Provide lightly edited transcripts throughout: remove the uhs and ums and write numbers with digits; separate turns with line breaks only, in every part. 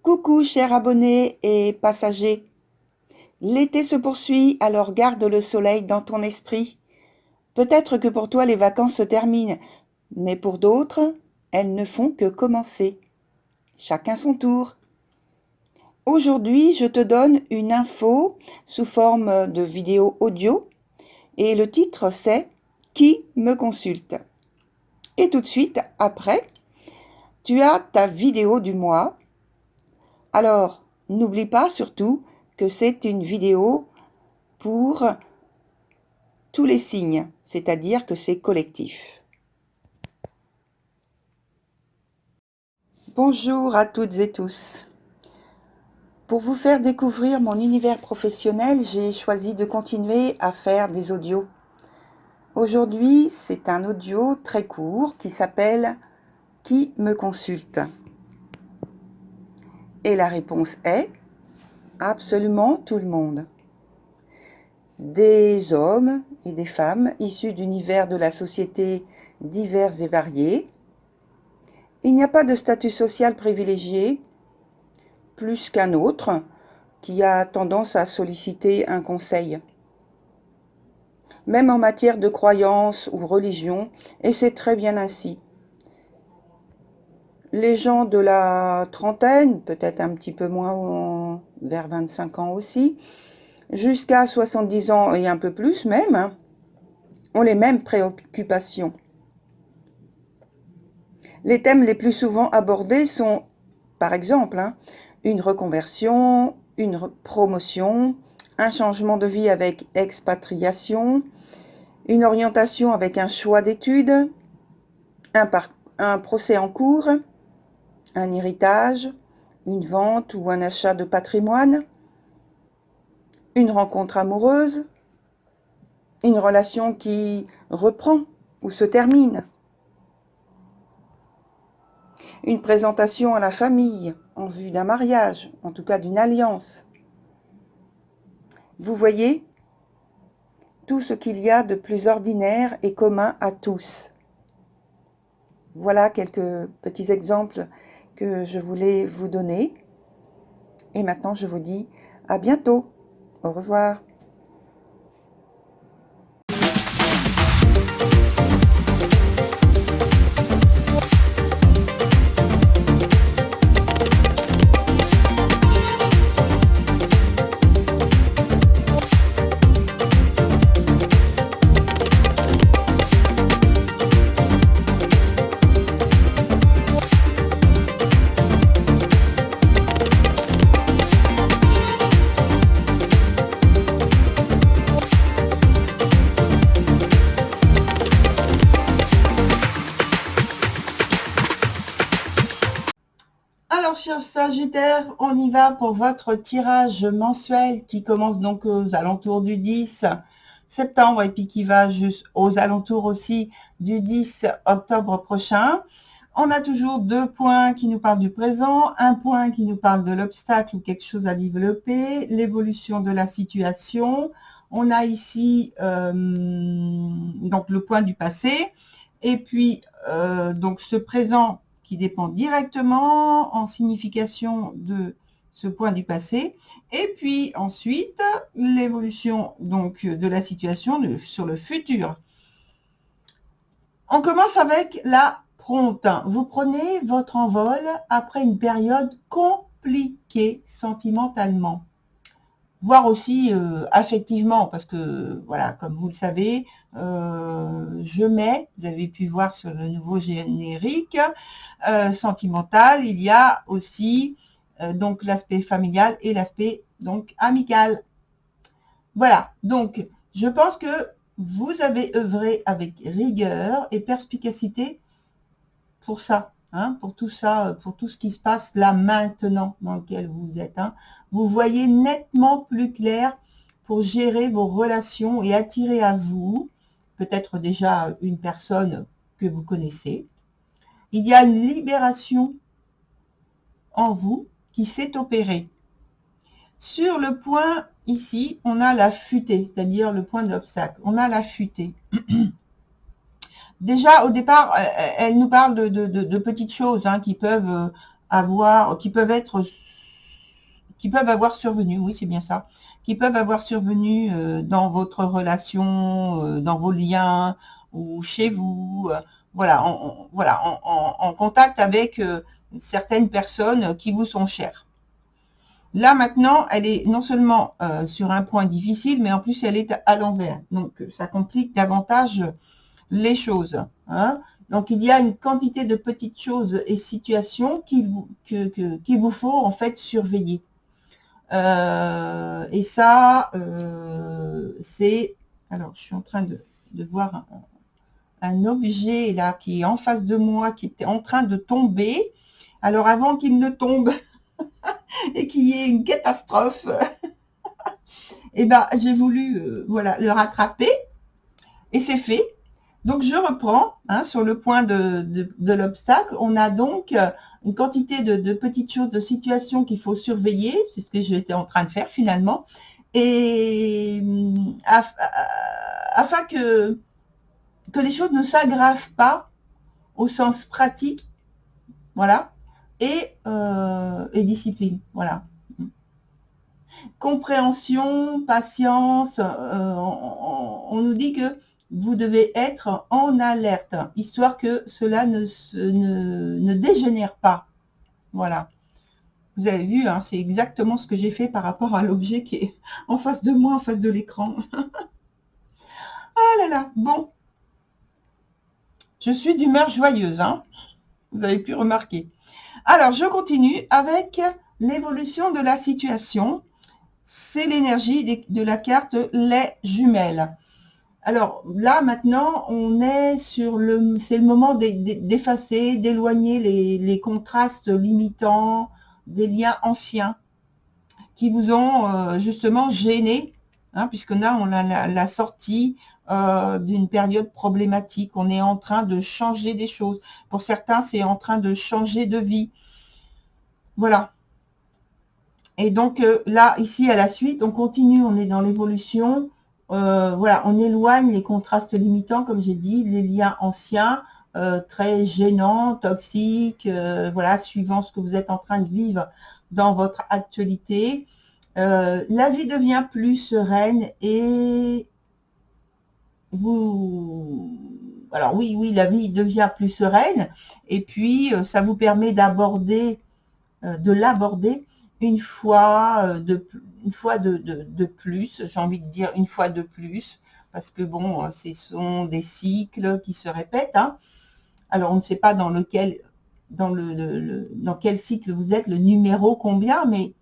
Coucou chers abonnés et passagers. L'été se poursuit, alors garde le soleil dans ton esprit. Peut-être que pour toi les vacances se terminent, mais pour d'autres, elles ne font que commencer. Chacun son tour. Aujourd'hui, je te donne une info sous forme de vidéo audio et le titre c'est « Qui me consulte ?» Et tout de suite après, tu as ta vidéo du mois. Alors, n'oublie pas surtout que c'est une vidéo pour tous les signes, c'est-à-dire que c'est collectif. Bonjour à toutes et tous. Pour vous faire découvrir mon univers professionnel, j'ai choisi de continuer à faire des audios. Aujourd'hui, c'est un audio très court qui s'appelle « Qui me consulte ?» Et la réponse est absolument tout le monde. Des hommes et des femmes issus d'univers de la société divers et variés. Il n'y a pas de statut social privilégié, plus qu'un autre, qui a tendance à solliciter un conseil. Même en matière de croyance ou religion, et c'est très bien ainsi. Les gens de la trentaine, peut-être un petit peu moins, vers 25 ans aussi, jusqu'à 70 ans et un peu plus même, ont les mêmes préoccupations. Les thèmes les plus souvent abordés sont, par exemple, une reconversion, une promotion, un changement de vie avec expatriation, une orientation avec un choix d'études, un procès en cours, un héritage, une vente ou un achat de patrimoine, une rencontre amoureuse, une relation qui reprend ou se termine, une présentation à la famille en vue d'un mariage, en tout cas d'une alliance. Vous voyez tout ce qu'il y a de plus ordinaire et commun à tous. Voilà quelques petits exemples que je voulais vous donner. Et maintenant, je vous dis à bientôt. Au revoir. Alors, chers Sagittaires, on y va pour votre tirage mensuel qui commence donc aux alentours du 10 septembre et puis qui va aux alentours aussi du 10 octobre prochain. On a toujours 2 points qui nous parlent du présent, un point qui nous parle de l'obstacle ou quelque chose à développer, l'évolution de la situation. On a ici donc le point du passé et puis donc ce présent qui dépend directement en signification de ce point du passé. Et puis ensuite, l'évolution donc de la situation sur le futur. On commence avec la prompte. Vous prenez votre envol après une période compliquée sentimentalement, voire aussi affectivement, parce que, voilà, comme vous le savez, je mets, vous avez pu voir sur le nouveau générique, sentimental, il y a aussi donc l'aspect familial et l'aspect donc amical. Voilà, donc je pense que vous avez œuvré avec rigueur et perspicacité pour ça. Pour tout ça, pour tout ce qui se passe là maintenant dans lequel vous êtes. Vous voyez nettement plus clair pour gérer vos relations et attirer à vous peut-être déjà une personne que vous connaissez. Il y a une libération en vous qui s'est opérée. Sur le point ici, on a la futée, c'est-à-dire le point d'obstacle. On a la futée. Déjà, au départ, elle nous parle de petites choses qui peuvent être qui peuvent avoir survenu, oui, c'est bien ça, qui peuvent avoir survenu dans votre relation, dans vos liens ou chez vous, voilà, en contact avec certaines personnes qui vous sont chères. Là, maintenant, elle est non seulement sur un point difficile, mais en plus, elle est à l'envers. Donc, ça complique davantage les choses. Hein. Donc, il y a une quantité de petites choses et situations qu'il vous faut, en fait, surveiller. Et ça, c'est... Alors, je suis en train de voir un objet, là, qui est en face de moi, qui était en train de tomber. Alors, avant qu'il ne tombe... et qu'il y ait une catastrophe, et ben j'ai voulu voilà le rattraper et c'est fait. Donc je reprends sur le point de l'obstacle. On a donc une quantité de petites choses, de situations qu'il faut surveiller. C'est ce que j'étais en train de faire finalement. Et afin que les choses ne s'aggravent pas au sens pratique, voilà, et discipline, voilà. Compréhension, patience, on nous dit que vous devez être en alerte, histoire que cela ne dégénère pas. Voilà. Vous avez vu, hein, c'est exactement ce que j'ai fait par rapport à l'objet qui est en face de moi, en face de l'écran. Ah là là, bon. Je suis d'humeur joyeuse, hein. Vous avez pu remarquer. Alors, je continue avec l'évolution de la situation. C'est l'énergie de la carte les jumelles. Alors là maintenant on est sur c'est le moment d'effacer, d'éloigner les contrastes limitants, des liens anciens qui vous ont justement gêné, hein, puisque là on a la sortie d'une période problématique, on est en train de changer des choses. Pour certains c'est en train de changer de vie. Voilà. Et donc là, ici, à la suite, on continue, on est dans l'évolution. Voilà, on éloigne les contrastes limitants, comme j'ai dit, les liens anciens, très gênants, toxiques, voilà, suivant ce que vous êtes en train de vivre dans votre actualité. La vie devient plus sereine et vous... Alors oui, la vie devient plus sereine. Et puis, ça vous permet d'aborder, de l'aborder une fois de plus, j'ai envie de dire une fois de plus, parce que bon, ce sont des cycles qui se répètent. Hein. Alors, on ne sait pas dans lequel, dans quel cycle vous êtes, le numéro combien, mais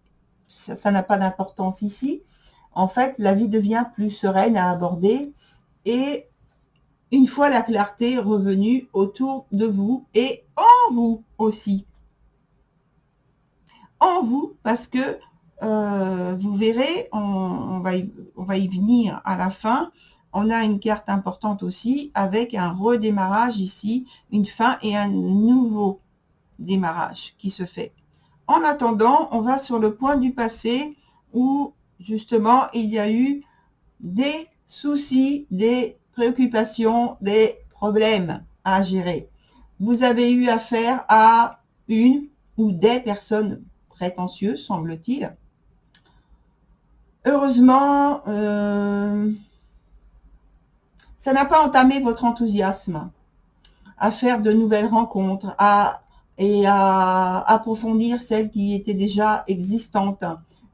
ça n'a pas d'importance ici. En fait, la vie devient plus sereine à aborder et une fois la clarté revenue autour de vous et en vous aussi. En vous, parce que vous verrez, on va y venir à la fin, on a une carte importante aussi avec un redémarrage ici, une fin et un nouveau démarrage qui se fait. En attendant, on va sur le point du passé où justement il y a eu des soucis, des préoccupations, des problèmes à gérer. Vous avez eu affaire à une ou des personnes prétentieuses, semble-t-il. Heureusement, ça n'a pas entamé votre enthousiasme à faire de nouvelles rencontres et à approfondir celles qui étaient déjà existantes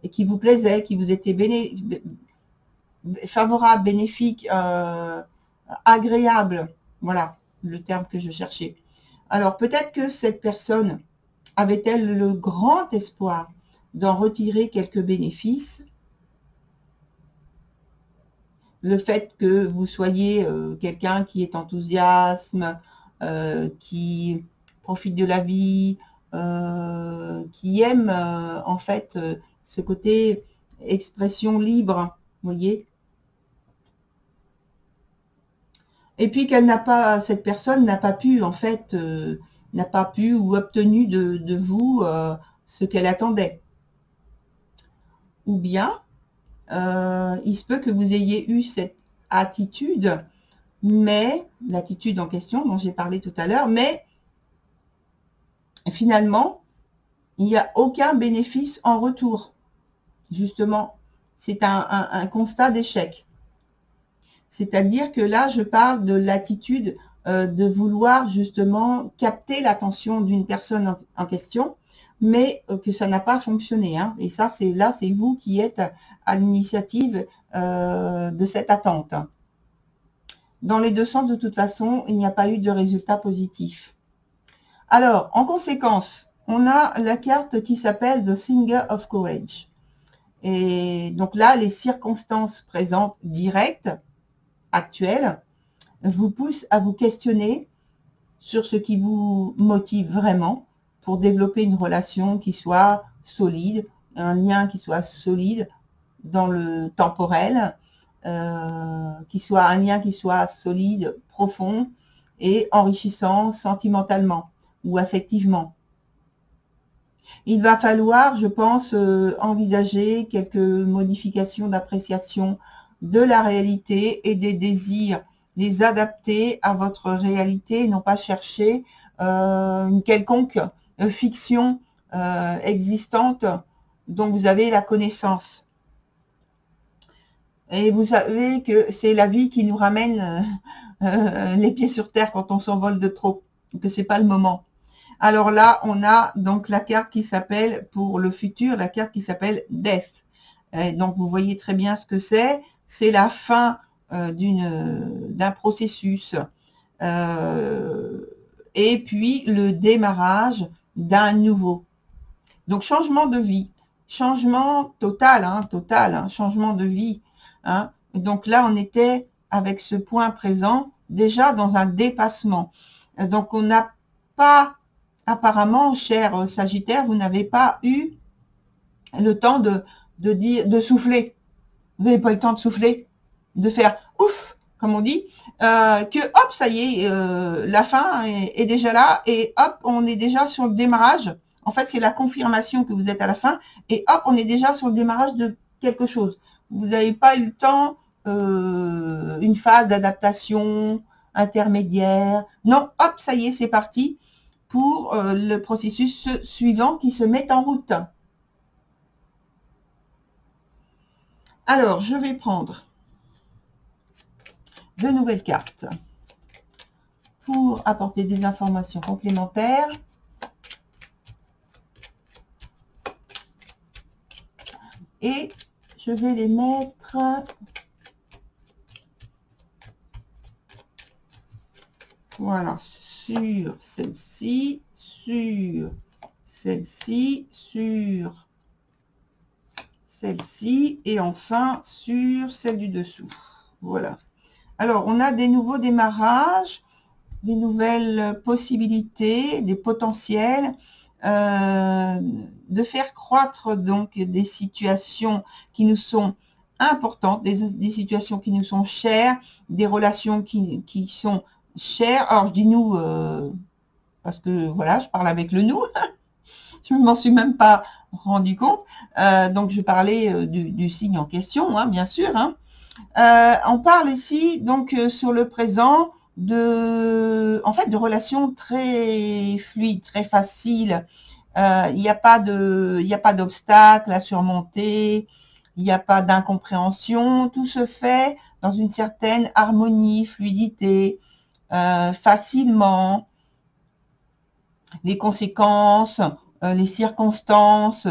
et qui vous plaisaient, qui vous étaient favorables, bénéfiques, agréables. Voilà le terme que je cherchais. Alors peut-être que cette personne avait-elle le grand espoir d'en retirer quelques bénéfices. Le fait que vous soyez quelqu'un qui est enthousiaste, qui profite de la vie, qui aime en fait ce côté expression libre, vous voyez. Et puis qu'elle n'a pas, cette personne n'a pas pu en fait, n'a pas pu ou obtenu de vous ce qu'elle attendait. Ou bien il se peut que vous ayez eu cette attitude, mais l'attitude en question dont j'ai parlé tout à l'heure, mais finalement, il n'y a aucun bénéfice en retour. justement, c'est un constat d'échec. C'est-à-dire que là, je parle de l'attitude de vouloir justement capter l'attention d'une personne en question, mais que ça n'a pas fonctionné. Hein. Et ça, c'est vous qui êtes à l'initiative de cette attente. Dans les deux sens, de toute façon, il n'y a pas eu de résultat positif. Alors, en conséquence, on a la carte qui s'appelle The Singer of Courage. Et donc là, les circonstances présentes directes, actuelles, vous poussent à vous questionner sur ce qui vous motive vraiment pour développer une relation qui soit solide, un lien qui soit solide dans le temporel, qui soit un lien qui soit solide, profond et enrichissant sentimentalement ou affectivement. Il va falloir, je pense, envisager quelques modifications d'appréciation de la réalité et des désirs, les adapter à votre réalité et non pas chercher une quelconque fiction existante dont vous avez la connaissance. Et vous savez que c'est la vie qui nous ramène les pieds sur terre quand on s'envole de trop, que c'est pas le moment. Alors là, on a donc la carte qui s'appelle, pour le futur, la carte qui s'appelle Death. Et donc, vous voyez très bien ce que c'est. C'est la fin d'un processus. Et puis, le démarrage d'un nouveau. Donc, changement de vie. Changement total, changement de vie. Hein. Donc là, on était, avec ce point présent, déjà dans un dépassement. Donc, on n'a pas... Apparemment, cher Sagittaire, vous n'avez pas eu le temps de souffler. Vous n'avez pas eu le temps de souffler, de faire ouf, comme on dit, que hop, ça y est, la fin est déjà là et hop, on est déjà sur le démarrage. En fait, c'est la confirmation que vous êtes à la fin et hop, on est déjà sur le démarrage de quelque chose. Vous n'avez pas eu le temps, une phase d'adaptation intermédiaire. Non, hop, ça y est, c'est parti pour le processus suivant qui se met en route. Alors, je vais prendre de nouvelles cartes pour apporter des informations complémentaires. Et je vais les mettre voilà, sur celle-ci, sur celle-ci, sur celle-ci et enfin sur celle du dessous. Voilà. Alors, on a des nouveaux démarrages, des nouvelles possibilités, des potentiels, de faire croître donc des situations qui nous sont importantes, des situations qui nous sont chères, des relations qui sont chères. Alors, je dis nous, parce que voilà, je parle avec le nous. Je ne m'en suis même pas rendu compte. Donc, je parlais du signe en question, hein, bien sûr. Hein. On parle ici, donc, sur le présent, en fait, de relations très fluides, très faciles. Il n'y a pas d'obstacle à surmonter, il n'y a pas d'incompréhension. Tout se fait dans une certaine harmonie, fluidité, facilement. Les conséquences, les circonstances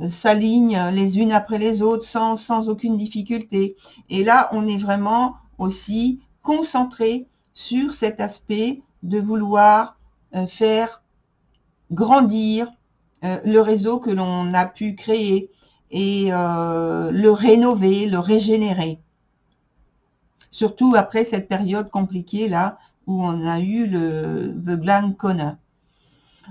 s'alignent les unes après les autres sans aucune difficulté. Et là, on est vraiment aussi concentré sur cet aspect de vouloir faire grandir le réseau que l'on a pu créer et le rénover, le régénérer. Surtout après cette période compliquée là où on a eu The Glen Conner.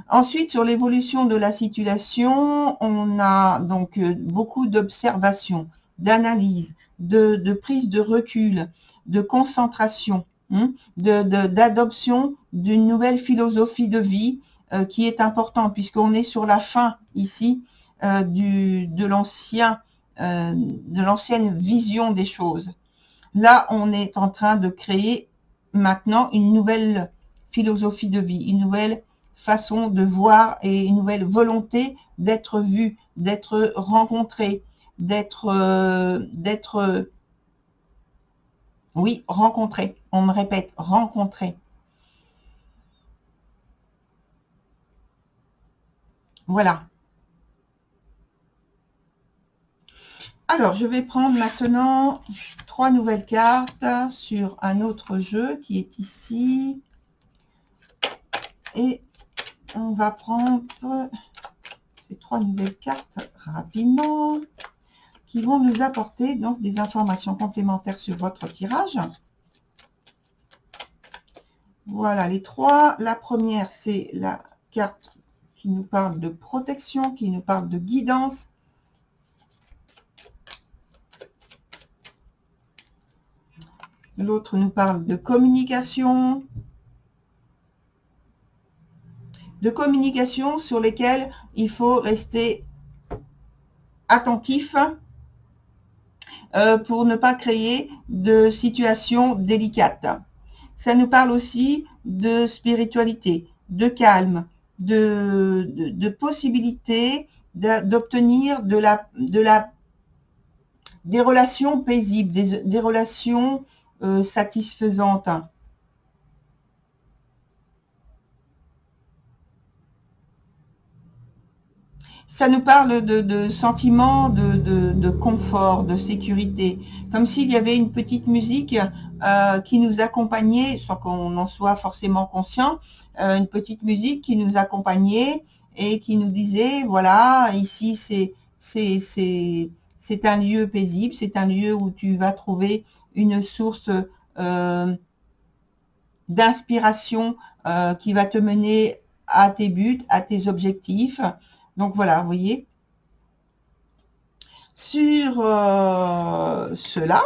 Ensuite, sur l'évolution de la situation, on a donc beaucoup d'observations, d'analyses, de prise de recul, de concentration, d'adoption d'une nouvelle philosophie de vie qui est importante puisqu'on est sur la fin ici de l'ancienne vision des choses. Là, on est en train de créer maintenant une nouvelle philosophie de vie, une nouvelle façon de voir et une nouvelle volonté d'être vu, d'être rencontré, oui, rencontrer. On me répète, rencontrer. Voilà. Alors, je vais prendre maintenant 3 nouvelles cartes sur un autre jeu qui est ici. Et on va prendre ces 3 nouvelles cartes rapidement qui vont nous apporter donc des informations complémentaires sur votre tirage. Voilà, les 3. La première, c'est la carte qui nous parle de protection, qui nous parle de guidance. L'autre nous parle de communication. Sur lesquelles il faut rester attentif pour ne pas créer de situations délicates. Ça nous parle aussi de spiritualité, de calme, de possibilité d'obtenir des relations paisibles, des relations satisfaisantes. Ça nous parle de sentiments de confort, de sécurité, comme s'il y avait une petite musique qui nous accompagnait, sans qu'on en soit forcément conscient, une petite musique qui nous accompagnait et qui nous disait, voilà, ici c'est un lieu paisible, c'est un lieu où tu vas trouver une source d'inspiration qui va te mener à tes buts, à tes objectifs. Donc voilà, vous voyez. Sur cela,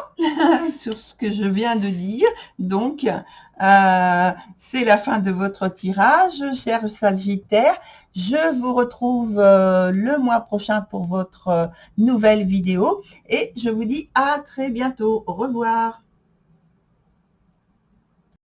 sur ce que je viens de dire, donc c'est la fin de votre tirage, cher Sagittaire. Je vous retrouve le mois prochain pour votre nouvelle vidéo et je vous dis à très bientôt. Au revoir.